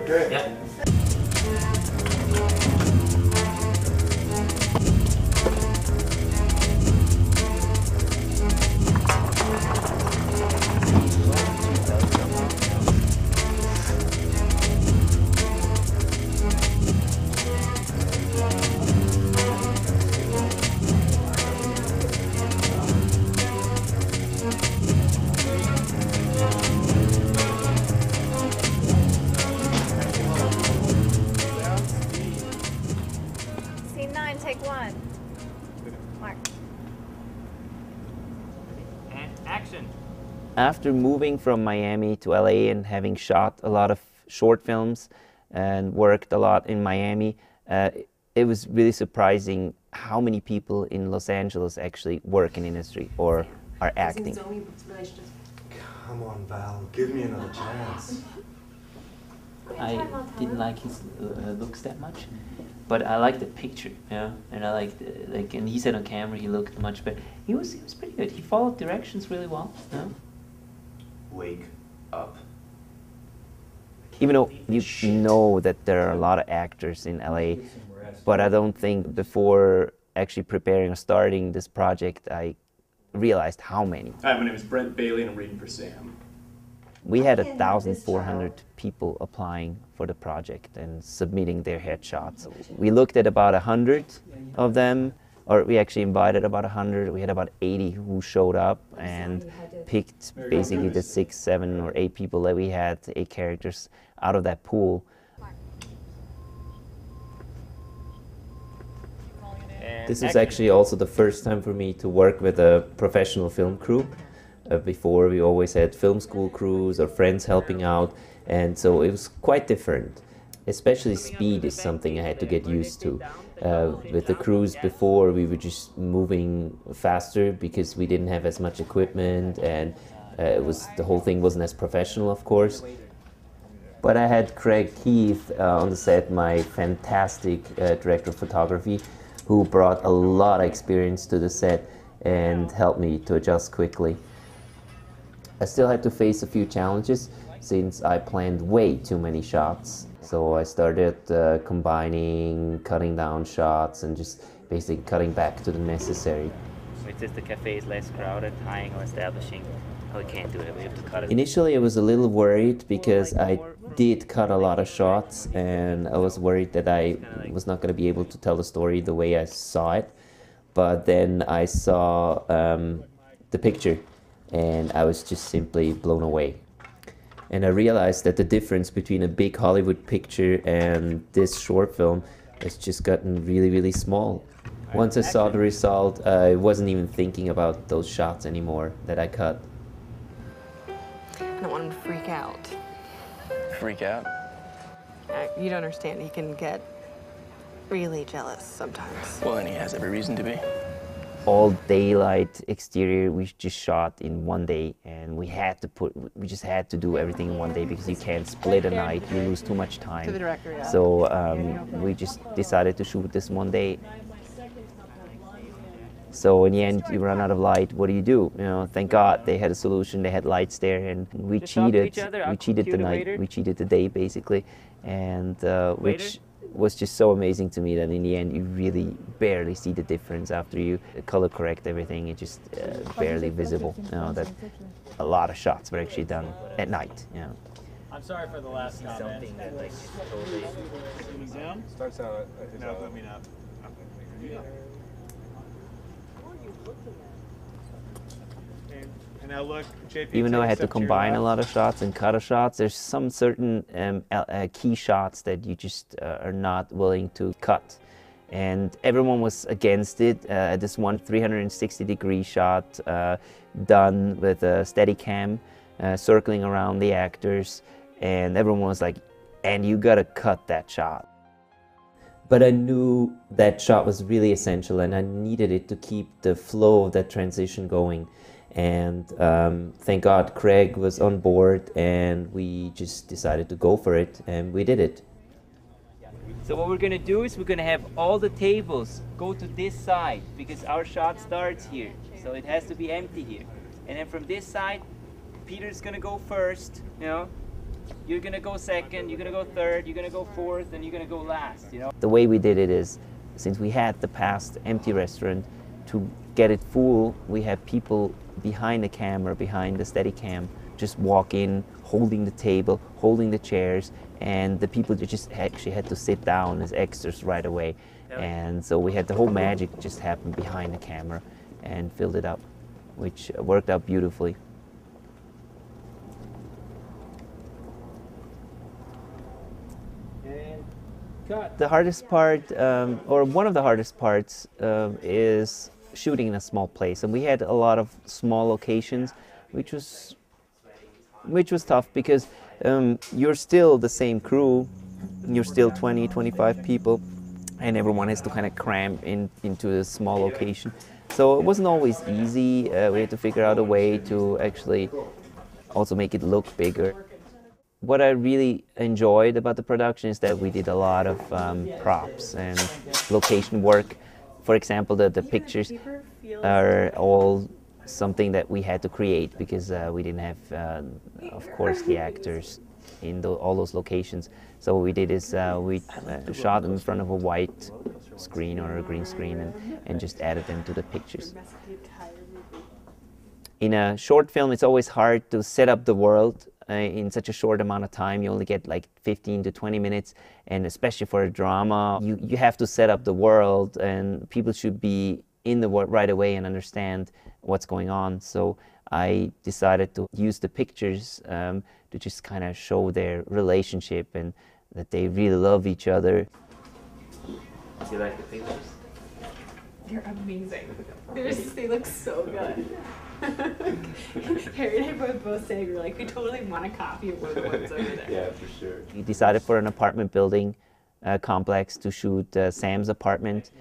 Great. Yeah. Scene 9, take 1. Mark. And action. After moving from Miami to LA and having shot a lot of short films and worked a lot in Miami, it was really surprising how many people in Los Angeles actually work in industry or are acting. Come on, Val, give me another chance. I didn't like his looks that much, but I liked the picture, yeah, and I liked and he said on camera he looked much better. He was pretty good. He followed directions really well. Yeah. Wake up. Even though you know that there are a lot of actors in LA, but I don't think before actually preparing or starting this project I realized how many. Hi, my name is Brent Bailey and I'm reading for Sam. We had 1,400 people applying for the project and submitting their headshots. We looked at about 100 of them, or we actually invited about 100. We had about 80 who showed up and picked basically the 6, 7, or 8 people that we had, 8 characters out of that pool. This is actually also the first time for me to work with a professional film crew. Before we always had film school crews or friends helping out, and so it was quite different. Especially speed is something I had to get used to. With the crews before, we were just moving faster because we didn't have as much equipment, and the whole thing wasn't as professional, of course. But I had Craig Keith on the set, my fantastic director of photography, who brought a lot of experience to the set and helped me to adjust quickly. I still had to face a few challenges since I planned way too many shots. So I started combining, cutting down shots and just basically cutting back to the necessary. It's just the cafe is less crowded, tying or establishing. Oh, we can't do it, we have to cut it. Initially I was a little worried because I did cut a lot of shots and I was worried that I was not going to be able to tell the story the way I saw it. But then I saw the picture and I was just simply blown away. And I realized that the difference between a big Hollywood picture and this short film has just gotten really, really small. Once I saw the result, I wasn't even thinking about those shots anymore that I cut. I don't want him to freak out. Freak out? You don't understand. He can get really jealous sometimes. Well, then he has every reason to be. All daylight exterior we just shot in one day, and we just had to do everything in one day because you can't split a night, you lose too much time. To the director, yeah. So we just decided to shoot this one day. So in the end, you run out of light. What do? You know, thank God they had a solution. They had lights there, and we cheated. We cheated the night. We cheated the day, basically, and which was just so amazing to me that in the end you really barely see the difference after you color correct everything. It's just barely visible. You know that a lot of shots were actually done at night. You know. I'm sorry for the last comment. Something that like totally Down? Starts out. No, let me not. And now look, JP, Even though I had to take a step your combine a left. lot of shots and cut a shots, there's some certain key shots that you just are not willing to cut. And everyone was against it. This one 360-degree shot done with a Steadicam circling around the actors, and everyone was like, and you gotta cut that shot. But I knew that shot was really essential and I needed it to keep the flow of that transition going. And thank God Craig was on board and we just decided to go for it, and we did it. So what we're gonna do is we're gonna have all the tables go to this side because our shot starts here. So it has to be empty here. And then from this side, Peter's gonna go first, you know, you're gonna go second, you're gonna go third, you're gonna go fourth, and you're gonna go last, you know? The way we did it is, since we had the past empty restaurant, to get it full, we had people behind the camera, behind the Steadicam, just walk in, holding the table, holding the chairs, and the people just actually had to sit down as extras right away. And so we had the whole magic just happen behind the camera and filled it up, which worked out beautifully. The hardest part, or one of the hardest parts, is shooting in a small place. And we had a lot of small locations, which was tough because you're still the same crew, you're still 20, 25 people, and everyone has to kind of cram into a small location. So it wasn't always easy. We had to figure out a way to actually also make it look bigger. What I really enjoyed about the production is that we did a lot of props and location work. For example, the pictures are all something that we had to create because we didn't have, of course, the actors in all those locations. So what we did is we shot them in front of a white screen or a green screen and just added them to the pictures. In a short film, it's always hard to set up the world in such a short amount of time. You only get like 15 to 20 minutes, and especially for a drama, you have to set up the world, and people should be in the world right away and understand what's going on. So I decided to use the pictures to just kind of show their relationship and that they really love each other. Do you like the pictures? They're amazing. They look so good. Harry and I were both saying, we're like, we totally want a copy of one of the ones over there. Yeah, for sure. We decided for an apartment building complex to shoot Sam's apartment,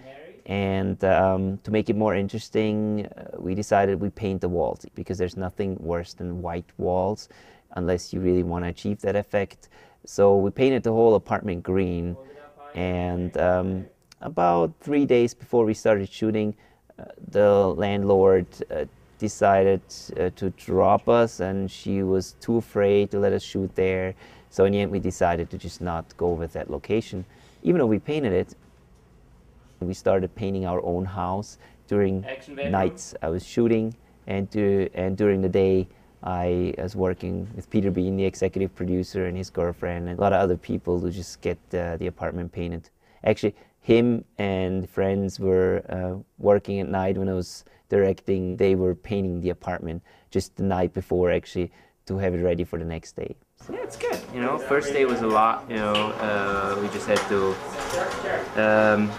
and to make it more interesting, we decided we paint the walls because there's nothing worse than white walls unless you really want to achieve that effect. So we painted the whole apartment green, and about 3 days before we started shooting, the landlord decided to drop us, and she was too afraid to let us shoot there. So in the end we decided to just not go with that location. Even though we painted it, we started painting our own house during nights. I was shooting, and during the day I was working with Peter Bean, the executive producer, and his girlfriend, and a lot of other people to just get the apartment painted. Actually, him and friends were working at night when I was directing. They were painting the apartment just the night before, actually, to have it ready for the next day. Yeah, it's good. You know, first day was a lot. You know, we just had to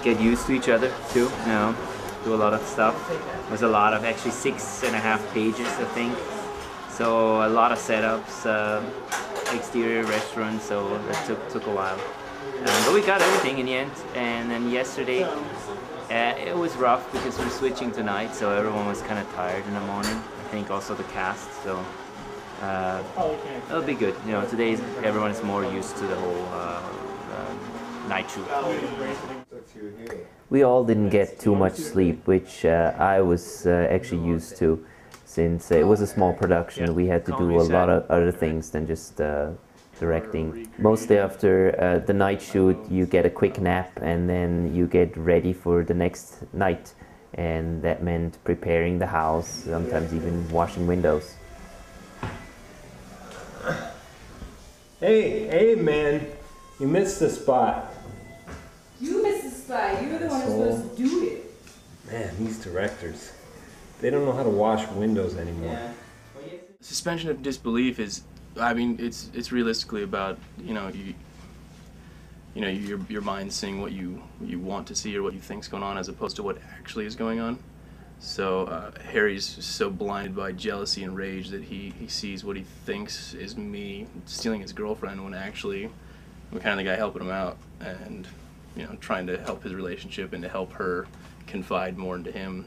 get used to each other too. You know, do a lot of stuff. It was a lot of actually 6.5 pages, I think. So a lot of setups, exterior restaurant. So that took a while. But we got everything in the end. And then yesterday, it was rough because we're switching tonight, so everyone was kind of tired in the morning. I think also the cast. So. It'll be good. You know, today everyone is more used to the whole night shoot. We all didn't get too much sleep, which I was actually used to, since it was a small production. We had to do a lot of other things than just directing. Mostly after the night shoot, you get a quick nap and then you get ready for the next night. And that meant preparing the house, sometimes even washing windows. Hey, man, you missed the spot. You missed the spot. You were the one who was supposed to do it. Man, these directors, they don't know how to wash windows anymore. Yeah. Suspension of Disbelief is, I mean, it's realistically about, you know, your mind seeing what you want to see or what you think's going on as opposed to what actually is going on. So Harry's so blinded by jealousy and rage that he sees what he thinks is me stealing his girlfriend when actually I'm kind of the guy helping him out and, you know, trying to help his relationship and to help her confide more into him.